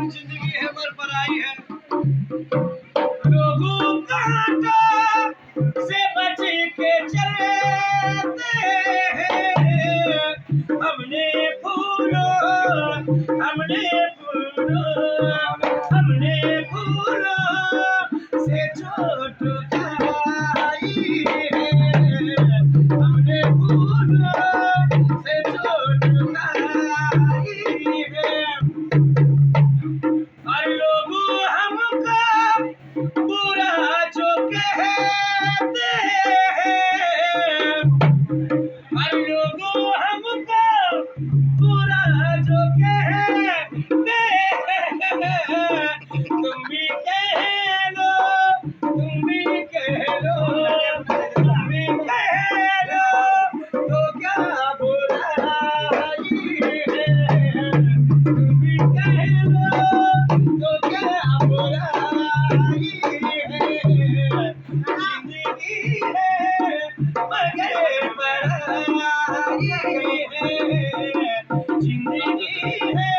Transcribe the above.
जिंदगी है मर पराई है। लोगों कांटों से बच के चलते हैं। हमने फूलों से चोट खाई है। हमने फूलों से चोट खाई है। और लोग हमको बुरा जो कहते हैं। और लोग हमको बुरा जो कहते हैं। तुम भी कह लो, तुम भी कह लो, तुम भी कह लो, तो क्या बुराई है। तुम भी कह लो तो क्या बुराई है। जिंदगी है मगर पराई है। जिंदगी है